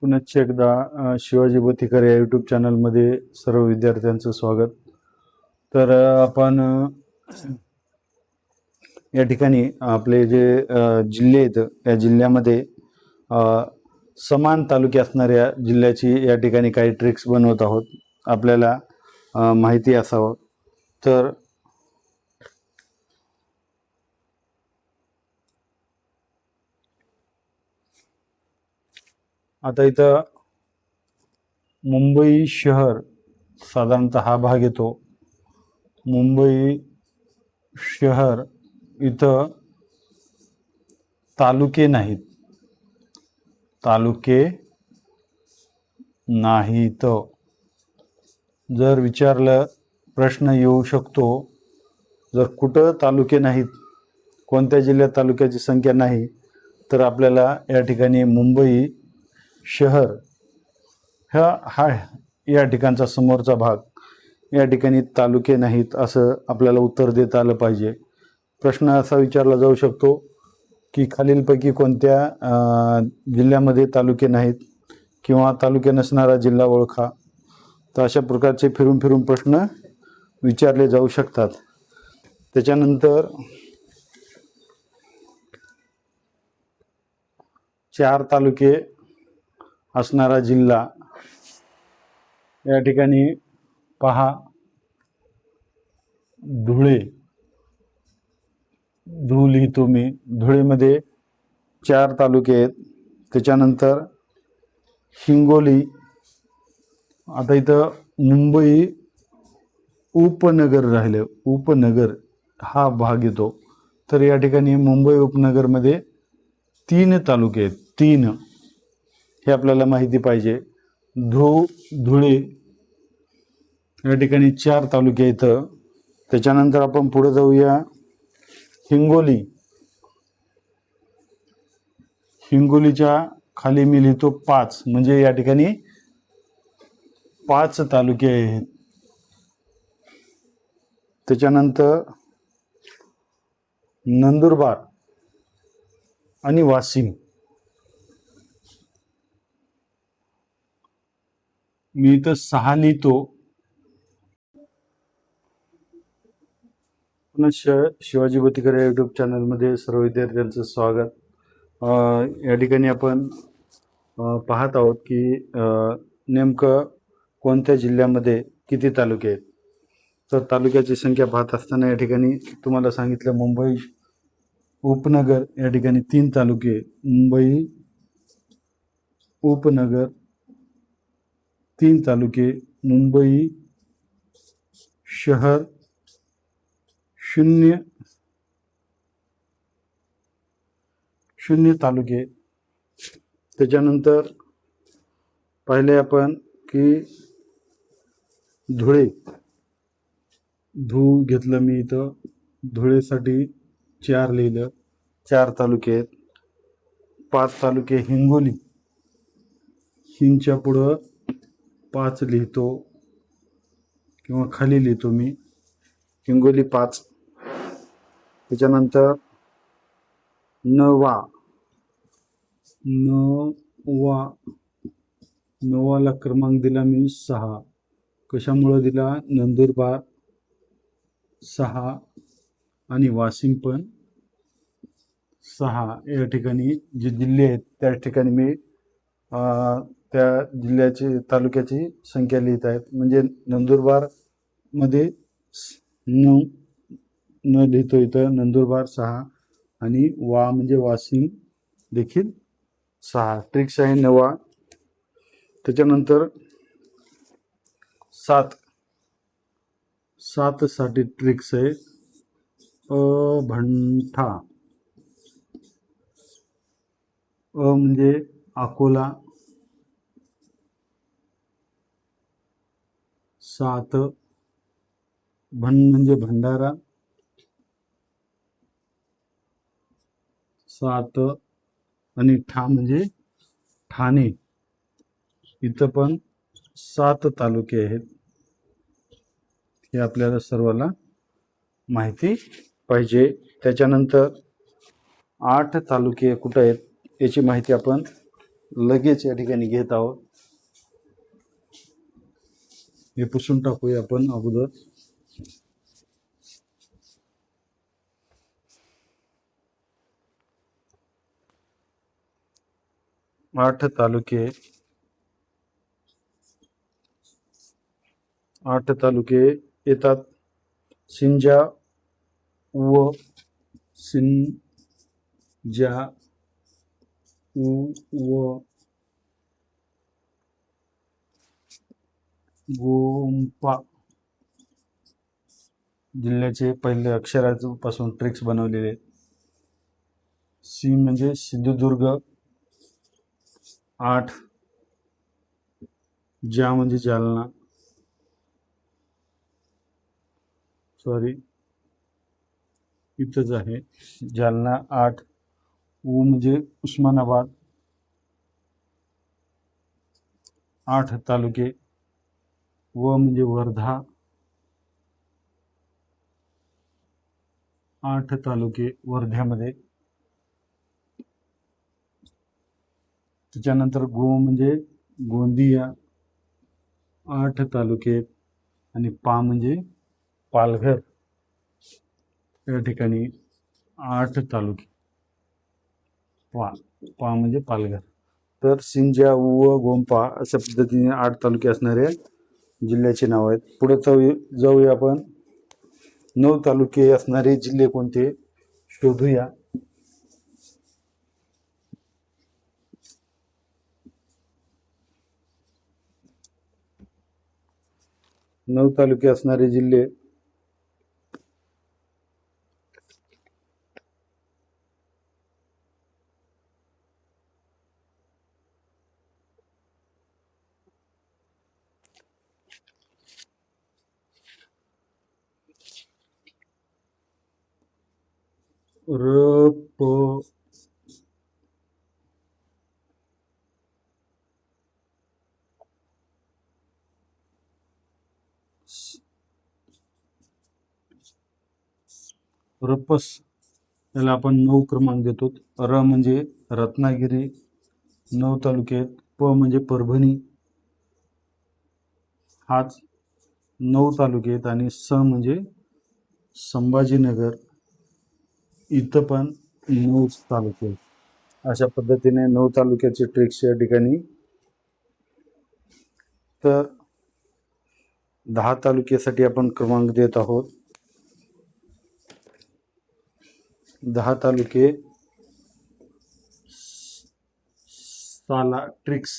पुनश्च एकदा शिवाजी बोथीकर या यूट्यूब चॅनलमध्ये सर्व विद्यार्थ्यांचं स्वागत. तर आपण या ठिकाणी आपले जे जिल्हे आहेत या जिल्ह्यामध्ये समान तालुके असणाऱ्या जिल्ह्याची या ठिकाणी काही ट्रिक्स बनवत आहोत. आपल्याला माहिती असावं. तर आता इथं मुंबई शहर साधारणतः हा भाग येतो. मुंबई शहर इथं तालुके नाहीत, तालुके नाहीत. जर विचारलं प्रश्न येऊ शकतो, जर कुठं तालुके नाहीत, कोणत्या जिल्ह्यात तालुक्याची संख्या नाही, तर आपल्याला या ठिकाणी मुंबई शहर हा या ठिकाणचा समोरचा भाग, या ठिकाणी तालुके नाहीत असं आपल्याला उत्तर देता आलं पाहिजे. प्रश्न असा विचारला जाऊ शकतो की खालीलपैकी कोणत्या जिल्ह्यामध्ये तालुके नाहीत किंवा तालुके नसणारा जिल्हा ओळखा. तर अशा प्रकारचे फिरून फिरून प्रश्न विचारले जाऊ शकतात. त्याच्यानंतर 4 तालुके असणारा जिल्हा, या ठिकाणी पहा धुळे. धू लिहितो मी. धुळेमध्ये 4 तालुके आहेत. त्याच्यानंतर हिंगोली. आता इथं मुंबई उपनगर राहिलं, उपनगर हा भाग येतो. तर या ठिकाणी मुंबई उपनगरमध्ये 3 तालुके आहेत. 3 हे आपल्याला माहिती पाहिजे. धुळे या ठिकाणी 4 तालुके इथं. त्याच्यानंतर आपण पुढे जाऊया. हिंगोली. हिंगोलीच्या खाली मी लिहितो 5, म्हणजे या ठिकाणी 5 तालुके आहेत. त्याच्यानंतर नंदुरबार आणि वाशिम. मी इथं 6 लिहितो. पुनश्च शिवाजी बोथीकर या यूट्यूब चॅनलमध्ये सर्व विद्यार्थ्यांचं स्वागत. या ठिकाणी आपण पाहत आहोत की नेमकं कोणत्या जिल्ह्यामध्ये किती तालुके आहेत. तर तालुक्याची संख्या पाहत असताना या ठिकाणी तुम्हाला सांगितलं मुंबई उपनगर या ठिकाणी 3 तालुके. मुंबई उपनगर 3 तालुके. मुंबई शहर 0 तालुके. त्याच्यानंतर पाहिले आपण की धुळे. धू घेतलं मी इथं. धुळेसाठी 4 लिहिलं. 4 तालुके आहेत. 5 तालुके हिंगोली. हिंच्या पुढं 5 लिहितो किंवा खाली लिहितो मी. हिंगोली 5. त्याच्यानंतर नवाला क्रमांक दिला मी 6. कशामुळं दिला? नंदुरबार 6 आणि वाशिम पण 6. या ठिकाणी जे जिल्हे आहेत त्या ठिकाणी मी त्या जिल्ह्याची तालुक्याची संख्या लिहित आहेत. म्हणजे नंदुरबार मध्ये 9 लिहितो इथं. नंदुरबार 6 आणि म्हणजे वाशिम देखील 6. ट्रिक्स आहे 9. त्याच्यानंतर 7 साठी ट्रिक्स आहे अभंठा. म्हणजे अकोला. 7 म्हणजे भंडारा. 7 आणि ठा म्हणजे ठाणे. इथं पण 7 तालुके आहेत. हे आपल्याला सर्वांना माहिती पाहिजे. त्याच्यानंतर 8 तालुके कुठे आहेत याची माहिती आपण लगेच या ठिकाणी घेत आहोत. हे पुसून टाकूया आपण अगोदर. 8 तालुके 8 तालुके येतात. सिंजा व सिंजा व गोंपा जिल्ह्याचे पहिले अक्षरापासून ट्रिक्स बनवलेले आहेत. सी म्हणजे सिंधुदुर्ग, 8 जा म्हणजे जालना, सॉरी इथंच आहे जालना, 8 उ म्हणजे उस्मानाबाद, 8 तालुके, व म्हणजे वर्धा, 8 तालुके वर्ध्यामध्ये. त्याच्यानंतर गो म्हणजे गोंदिया, 8 तालुके, आणि पा म्हणजे पालघर. या ठिकाणी 8 तालुके, पा म्हणजे पालघर. तर सिंजा व गोंपा अशा पद्धतीने 8 तालुके असणारे जिल्ह्याचे नाव आहेत. पुढे जाऊया आपण. 9 तालुके असणारे जिल्हे कोणते शोधूया. 9 तालुके असणारे जिल्हे र प रपस याला आपण 9 क्रमांक देतो. र म्हणजे रत्नागिरी, 9 तालुक्यात. प म्हणजे परभणी, हाच 9 तालुक्यात. आणि स म्हणजे संभाजीनगर, इथं पण 9 तालुके. अशा पद्धतीने 9 तालुक्याचे ट्रिक्स या ठिकाणी. तर 10 तालुक्यासाठी आपण क्रमांक देत आहोत. 10 तालुके साला ट्रिक्स.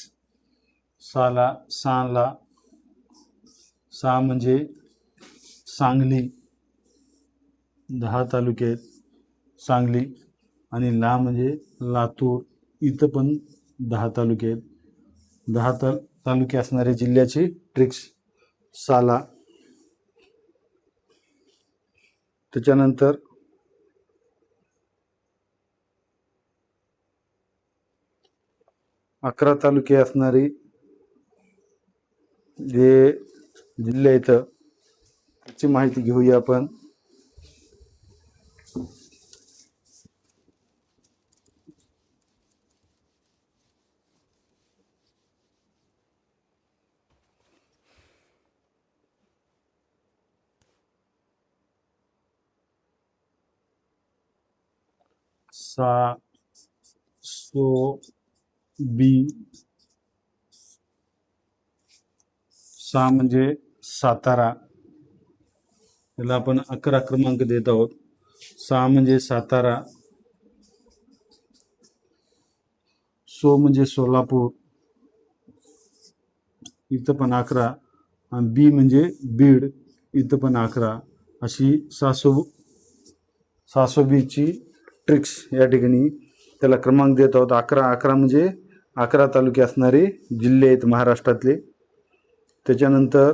साला सा म्हणजे सांगली, 10 तालुक्यात सांगली. आणि ला म्हणजे लातूर, इथं पण 10 तालुक्यात. 10 तालुके असणारे जिल्ह्याची ट्रिक्स साला. त्याच्यानंतर 11 तालुके असणारी जे जिल्हे आहेत त्याची माहिती घेऊया आपण. सा, सो, बी. सा म्हणजे सातारा, त्याला आपण 11 क्रमांक देत आहोत. 6 म्हणजे सातारा. सो म्हणजे सोलापूर, इथं पण 11. आणि बी म्हणजे बीड, इथं पण 11. अशी सासोबीची ट्रिक्स या ठिकाणी त्याला क्रमांक देत आहोत. 11 म्हणजे 11 तालुके असणारे जिल्हे आहेत महाराष्ट्रातले. त्याच्यानंतर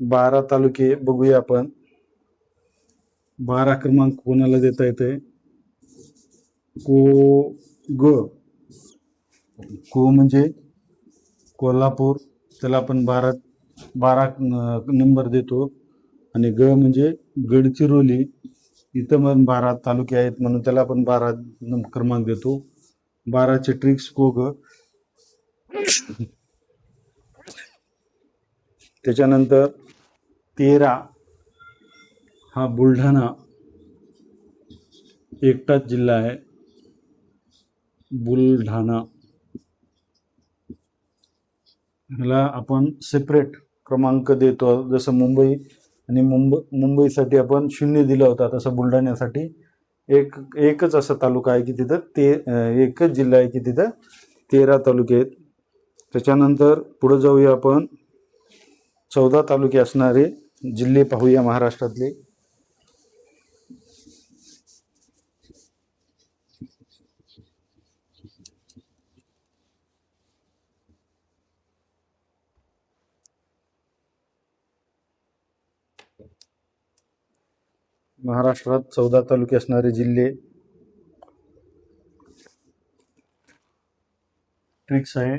12 तालुके बघूया आपण. 12 क्रमांक कोणाला देता येते. को म्हणजे कोल्हापूर, त्याला आपण 12 नंबर देतो. आणि ग म्हणजे गडचिरोली, इथं पण 12 तालुके आहेत म्हणून त्याला आपण 12 क्रमांक देतो. 12चे ट्रिक्स कोग. त्याच्यानंतर 13 हा बुलढाणा एकटाच जिल्हा आहे, बुलढाणा. ह्याला आपण सेपरेट क्रमांक देतो. जसं मुंबई आणि मुंबईसाठी आपण 0 दिला होता, तसं बुलढाण्यासाठी एकच असा तालुका आहे की तिथं एकच जिल्हा आहे की तिथं 13 तालुके आहेत. त्याच्यानंतर पुढे जाऊया आपण. 14 तालुके असणारे जिल्हे पाहूया महाराष्ट्रातले. महाराष्ट्रात 14 तालुके असणारे जिल्हे. ट्रिक्स आहे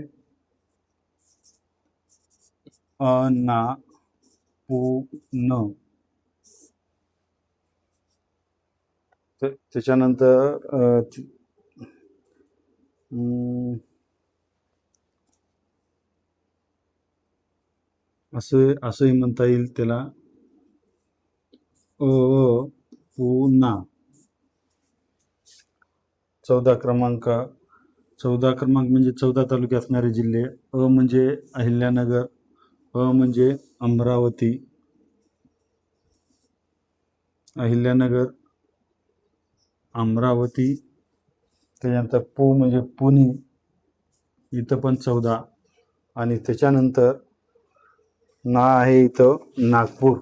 अनापून. त्याच्यानंतर असंही म्हणता येईल त्याला, पुना. 14 क्रमांक म्हणजे 14 तालुके असणारे जिल्हे. म्हणजे अहिल्यानगर, म्हणजे अमरावती, अहिल्यानगर, अमरावती. त्याच्यानंतर म्हणजे पुणे, इथं पण 14. आणि त्याच्यानंतर आहे इथं नागपूर,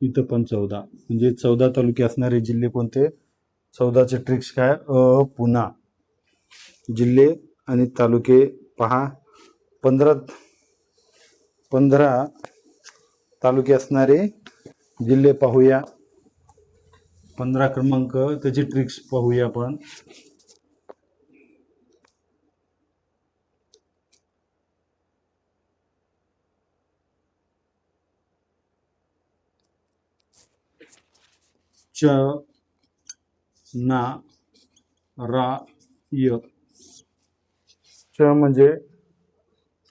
इथं पण 14. म्हणजे 14 तालुके असणारे जिल्हे कोणते? 14चे ट्रिक्स काय? पुना. जिल्हे आणि तालुके पहा. 15 तालुके असणारे जिल्हे पाहूया. 15 क्रमांक त्याची ट्रिक्स पाहूया आपण. च ना रा य. च म्हणजे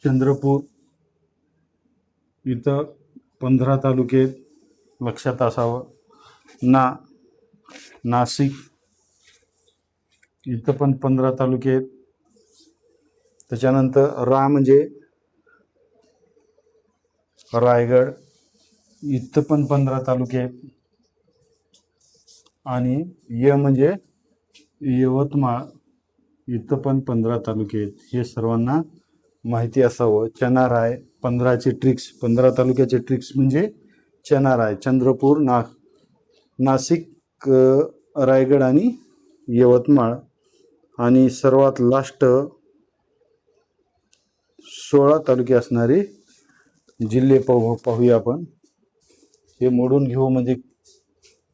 चंद्रपूर, इथं 15 तालुके लक्षात असावं. नाशिक, इथं पण 15 तालुके आहेत. त्याच्यानंतर रा म्हणजे रायगड, इथं पण 15 तालुके आहेत. आणि य म्हणजे यवतमाळ, इथं पण 15 तालुके आहेत. हे सर्वांना माहिती असावं. चनाराय 15चे ट्रिक्स, 15 तालुक्याचे ट्रिक्स म्हणजे चनाराय, चंद्रपूर, नाशिक, रायगड आणि यवतमाळ. आणि सर्वात लास्ट 16 तालुके असणारे जिल्हे पाहूया आपण. हे मोडून घेऊ म्हणजे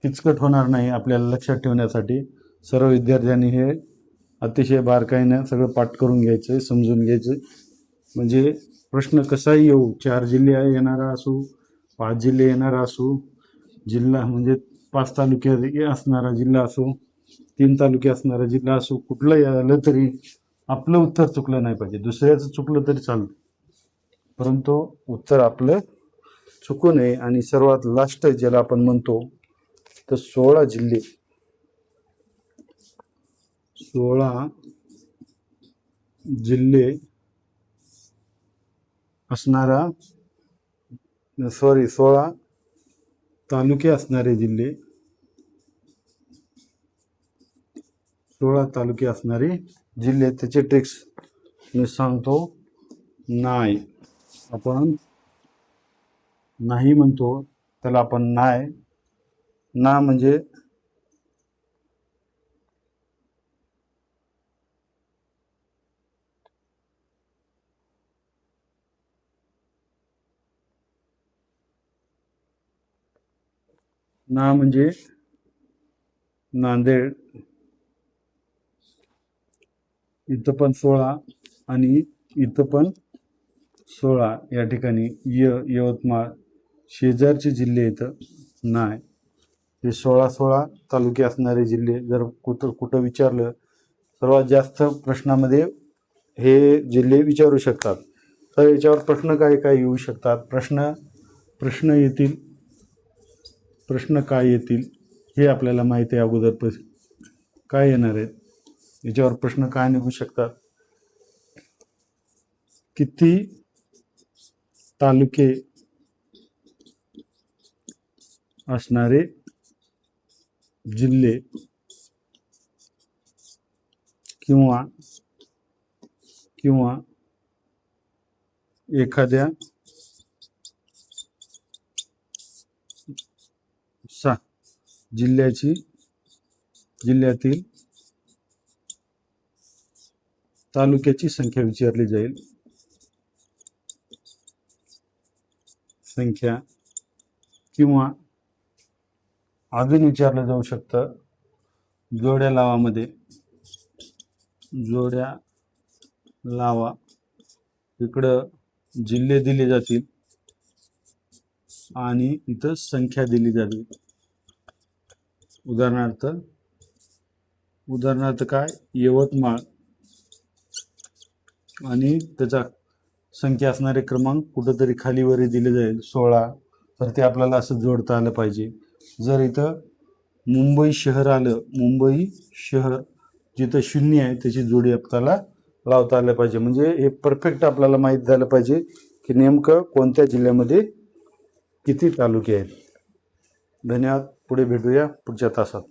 किचकट होणार नाही आपल्याला लक्षात ठेवण्यासाठी. सर्व विद्यार्थ्यांनी हे अतिशय बारकाईनं सगळं पाठ करून घ्यायचं, समजून घ्यायचं. म्हणजे प्रश्न कसाही येऊ, 4 जिल्हे येणारा असो, 5 जिल्हे येणारा असो, जिल्हा म्हणजे 5 तालुके असणारा जिल्हा असो, 3 तालुके असणारा जिल्हा असो, कुठलंही आलं तरी आपलं उत्तर चुकलं नाही पाहिजे. दुसऱ्याचं चुकलं तरी चालतं, परंतु उत्तर आपलं चुकू नये. आणि सर्वात लास्ट ज्याला आपण म्हणतो तर 16 जिल्हे, 16 जिल्हे असणारा 16 तालुके असणारे जिल्हे, 16 तालुके असणारे जिल्हे. त्याचे ट्रिक्स मी सांगतो. नाय, आपण नाही म्हणतो त्याला आपण नाय. ना म्हणजे नांदेड, इथं पण 16 आणि इथं पण 16. या ठिकाणी यवतमाळ शेजारचे जिल्हे इथं नाय. हे 16 तालुके असणारे जिल्हे जर कुठं विचारलं, सर्वात जास्त प्रश्नामध्ये हे जिल्हे विचारू शकतात. तर याच्यावर प्रश्न काय काय येऊ शकतात, प्रश्न काय येतील हे आपल्याला माहिती आहे अगोदर. काय येणार आहेत याच्यावर प्रश्न काय निघू शकतात? किती तालुके असणारे जिल्हे किंवा एखाद्या जिल्ह्यातील तालुक्याची संख्या विचारली जाईल. संख्या किंवा अजून विचारलं जाऊ शकतं जोड्या लावा. इकडं जिल्हे दिले जातील आणि इथं संख्या दिली जाईल. उदाहरणार्थ काय, यवतमाळ आणि त्याचा संख्या असणारे क्रमांक कुठंतरी खालीवरी दिले जाईल 16, तर ते आपल्याला असं जोडता आलं पाहिजे. जर इथं मुंबई शहर आलं, मुंबई शहर जिथं 0 आहे त्याची जोडी आपल्याला लावता आलं पाहिजे. म्हणजे हे परफेक्ट आपल्याला माहीत झालं पाहिजे की नेमकं कोणत्या जिल्ह्यामध्ये किती तालुके आहेत. धन्यवाद. पुढे भेटूया पुढच्या तासात.